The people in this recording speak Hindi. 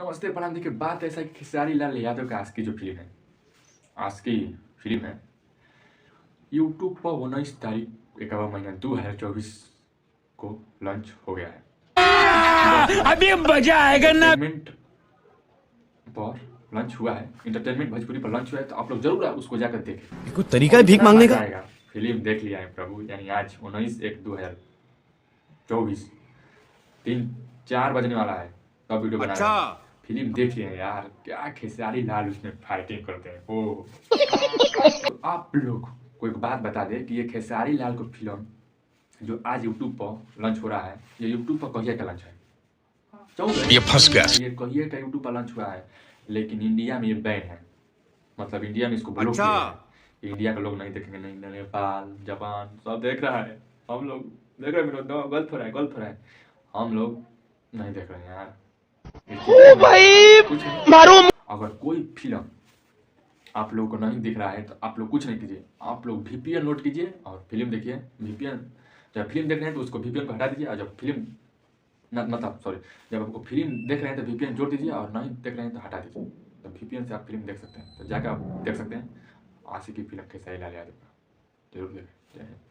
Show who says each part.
Speaker 1: नमस्ते प्रणाम। देखिए बात ऐसा कि खेसारी लाल यादव का आज की फिल्म है यूट्यूब पर 19 तारीख 1वां महीना 2024 को लॉन्च हो गया है।
Speaker 2: अभी मजा आएगा ना।
Speaker 1: एंटरटेनमेंट पर लॉन्च हुआ है, एंटरटेनमेंट भोजपुरी पर लॉन्च हुआ है, तो आप लोग जरूर उसको जाकर देखें।
Speaker 2: कोई तरीका है भीख मांगने का?
Speaker 1: आएगा फिल्म देख लिया है प्रभु, यानी आज 19/1/2024 3-4 बजने वाला है तब वीडियो बना रहा है। फिल्म देख लिए यार, क्या खेसारी लाल उसमें फाइटिंग करते हैं ओ। तो आप लोग को एक बात बता दें कि ये खेसारी लाल को फिल्म जो आज यूट्यूब पर लॉन्च हो रहा है, ये यूट्यूब पर कहिए का लॉन्च है,
Speaker 2: ये फंस गया।
Speaker 1: ये कहिए का यूट्यूब पर लॉन्च हुआ है, लेकिन इंडिया में ये बैन है। मतलब इंडिया में इसको ब्लॉक किया है। इंडिया के लोग नहीं देखेंगे, नहीं नेपाल जापान सब देख रहा है, हम लोग देख रहे हैं। मेरा गलत हो रहा है, गलत हो रहा है, हम लोग नहीं देख रहे हैं यार। ओ भाई मारो। अगर कोई फिल्म आप लोगों को नहीं दिख रहा है तो आप लोग कुछ नहीं कीजिए, आप लोग VPN लोड कीजिए और फिल्म देखिए। VPN जब फिल्म देख रहे हैं तो उसको VPN को हटा दीजिए, और जब फिल्म मतलब सॉरी, जब आपको फिल्म देख रहे हैं तो VPN जोड़ दीजिए, और नहीं देख रहे हैं तो हटा दीजिए। तो VPN से आप फिल्म देख सकते हैं, तो जाकर आप देख सकते हैं आशिकी फिल्म खेसारी लाल यादव का। जरूर देखें। जय हिंद।